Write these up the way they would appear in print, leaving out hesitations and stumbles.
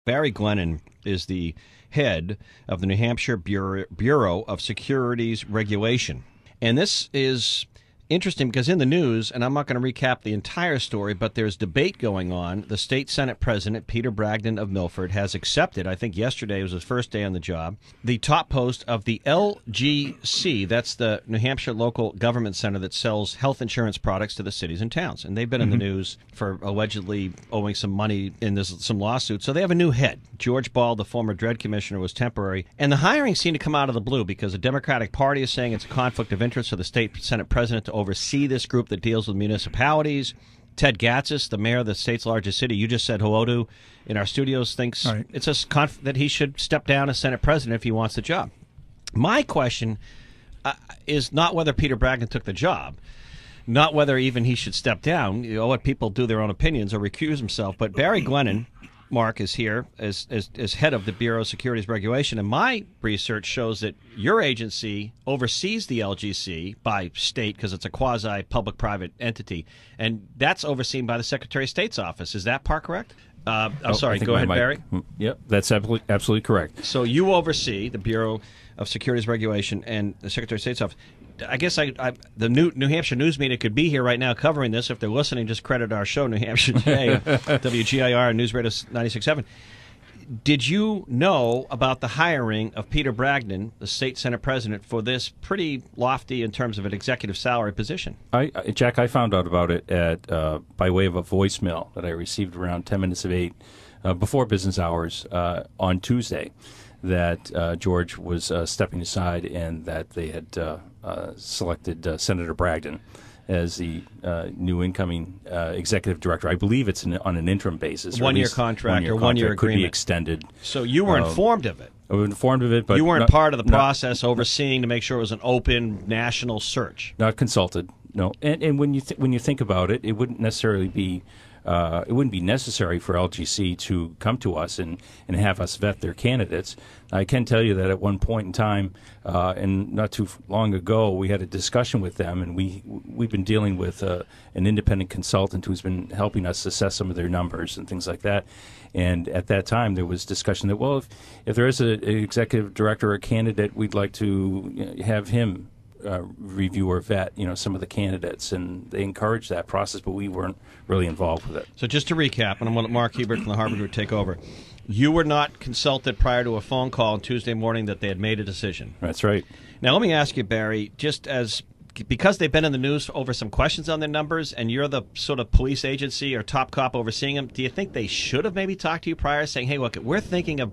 Barry Glennon is the head of the New Hampshire Bureau of Securities Regulation. And this is interesting because in the news, and I'm not going to recap the entire story, but there's debate going on. The state Senate president, Peter Bragdon of Milford, has accepted, I think yesterday was his first day on the job, the top post of the LGC. That's the New Hampshire Local Government Center that sells health insurance products to the cities and towns. And they've been in the news for allegedly owing some money in some lawsuits. So they have a new head. George Ball, the former Dread Commissioner, was temporary. And the hiring seemed to come out of the blue because the Democratic Party is saying it's a conflict of interest for the state Senate president to oversee this group that deals with municipalities. Ted Gatzis, the mayor of the state's largest city, you just said hello to in our studios, thinks it's that he should step down as Senate president if he wants the job. My question is not whether Peter Bragdon took the job, not whether even he should step down. You know, let people do their own opinions or recuse himself. But Barry Glennon, Mark, is here as head of the Bureau of Securities Regulation, and my research shows that your agency oversees the LGC by state because it's a quasi-public private entity, and that's overseen by the Secretary of State's office. Is that part correct? I'm sorry, go ahead, Barry. Yep, that's absolutely correct. So you oversee the Bureau of Securities Regulation and the Secretary of State's office. I guess the New Hampshire news media could be here right now covering this. If they're listening, just credit our show, New Hampshire Today, WGIR and Newsradio 96.7. Did you know about the hiring of Peter Bragdon, the state Senate president, for this pretty lofty in terms of an executive salary position? Jack, I found out about it by way of a voicemail that I received around 10 minutes of 8 before business hours on Tuesday, that George was stepping aside and that they had selected Senator Bragdon as the new incoming executive director. I believe it's on an interim basis. One-year contract or one-year agreement. Could be extended. So you were informed of it? I was informed of it, but you weren't part of the process overseeing to make sure it was an open national search? Not consulted, no. And when you think about it, it wouldn't necessarily be it wouldn't be necessary for LGC to come to us and have us vet their candidates. I can tell you that at one point in time, and not too long ago, we had a discussion with them, and we've been dealing with an independent consultant who's been helping us assess some of their numbers and things like that. And at that time, there was discussion that, well, if there is an executive director or a candidate, we'd like to have him review or vet, some of the candidates, and they encouraged that process, but we weren't really involved with it. So just to recap, and I'm going to let Mark Hebert from the Harvard Group take over. You were not consulted prior to a phone call on Tuesday morning that they had made a decision. That's right. Now let me ask you, Barry, because they've been in the news over some questions on their numbers, and you're the sort of police agency or top cop overseeing them, do you think they should have maybe talked to you prior, saying, hey, look, we're thinking of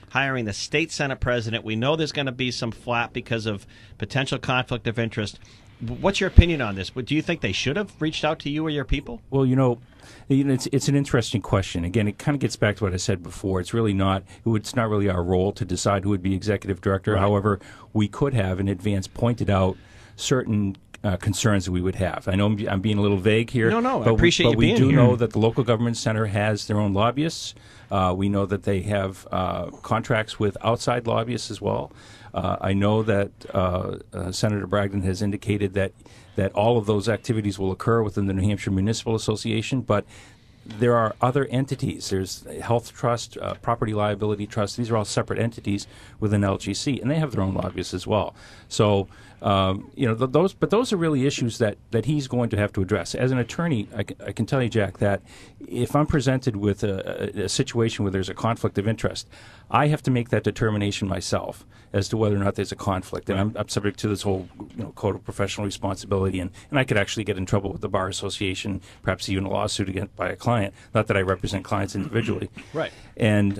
hiring the state Senate president. We know there's going to be some flap because of potential conflict of interest. What's your opinion on this? Do you think they should have reached out to you or your people? Well, it's an interesting question. Again, it kind of gets back to what I said before. It's not really our role to decide who would be executive director. Right. However, we could have in advance pointed out certain concerns that we would have. I know I'm being a little vague here. No, I appreciate you being here. But we do know that the local government center has their own lobbyists. We know that they have contracts with outside lobbyists as well. I know that Senator Bragdon has indicated that all of those activities will occur within the New Hampshire Municipal Association, but there are other entities. There's Health Trust, Property Liability Trust. These are all separate entities within LGC, and they have their own lobbyists as well. So, those are really issues that he's going to have to address. As an attorney, I can tell you, Jack, that if I'm presented with a situation where there's a conflict of interest, I have to make that determination myself as to whether or not there's a conflict. And I'm subject to this whole code of professional responsibility, and I could actually get in trouble with the Bar Association, perhaps even a lawsuit against by a client. Not that I represent clients individually, right? And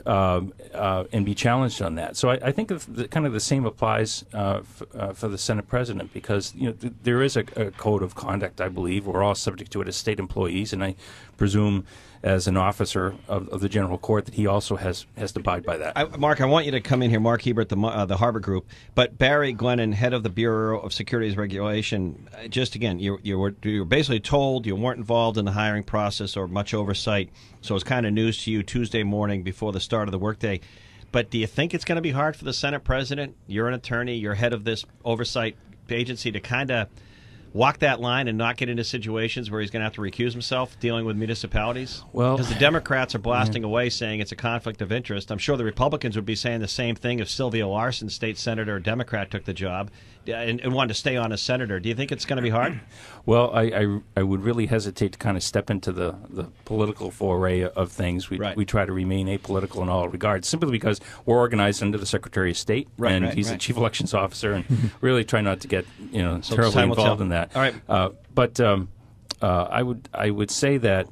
be challenged on that. So I think kind of the same applies for the Senate president, because there is a code of conduct. I believe we're all subject to it as state employees, and I presume as an officer of the general court that he also has to abide by that. Mark, I want you to come in here. Mark Hebert, the Harvard Group, but Barry Glennon, head of the Bureau of Securities Regulation. Just again, you were basically told you weren't involved in the hiring process or much oversight, so it's kind of news to you Tuesday morning before the start of the workday. But do you think it's going to be hard for the Senate president? You're an attorney. You're head of this oversight agency to kind of walk that line and not get into situations where he's going to have to recuse himself dealing with municipalities? Well, because the Democrats are blasting away saying it's a conflict of interest. I'm sure the Republicans would be saying the same thing if Sylvia Larson, state senator, a Democrat, took the job and wanted to stay on as senator. Do you think it's going to be hard? Well, I would really hesitate to kind of step into the political foray of things. We try to remain apolitical in all regards, simply because we're organized under the Secretary of State, and he's the Chief Elections Officer, and really try not to get terribly involved in that. All right. But I would say that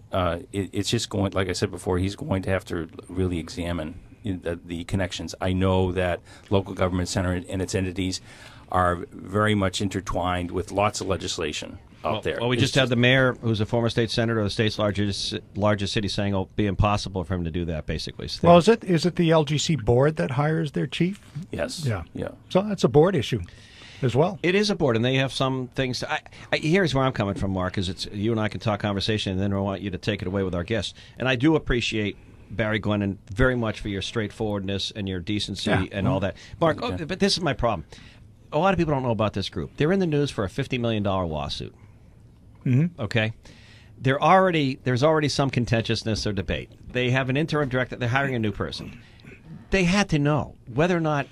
it's just going, like I said before, he's going to have to really examine the connections. I know that local government center and its entities are very much intertwined with lots of legislation out there. Well, we just had the mayor, who's a former state senator of the state's largest city, saying it'll be impossible for him to do that, basically. So well, is it the LGC board that hires their chief? Yes. Yeah. So that's a board issue as well. It is a board, and they have some things. Here's where I'm coming from, Mark, because it's you and I can talk conversation, and then I want you to take it away with our guests. And I do appreciate Barry Glennon very much for your straightforwardness and your decency and all that. Mark, but this is my problem. A lot of people don't know about this group. They're in the news for a $50 million lawsuit. Mm-hmm. Okay? There's already some contentiousness or debate. They have an interim director. They're hiring a new person. They had to know whether or not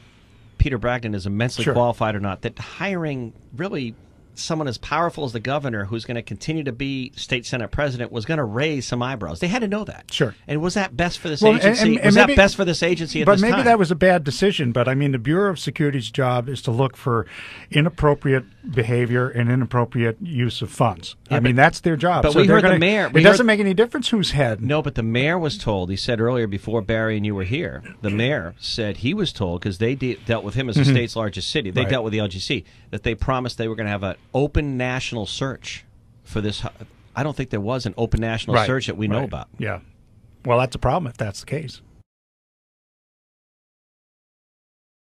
Peter Bragdon is immensely qualified or not, that hiring really someone as powerful as the governor, who's going to continue to be state senate president, was going to raise some eyebrows. They had to know that. Sure. And was that best for this agency? Was that best for this agency at this time? But maybe that was a bad decision. But, I mean, the Bureau of Security's job is to look for inappropriate behavior and inappropriate use of funds. Yeah, I mean, that's their job. But so we heard the mayor. It doesn't make any difference whose head. No, but the mayor was told, he said earlier before Barry and you were here, the mayor said he was told, because they dealt with him as the state's largest city, they dealt with the LGC, that they promised they were going to have an open national search for this. I don't think there was an open national search that we know about. Yeah. Well, that's a problem if that's the case.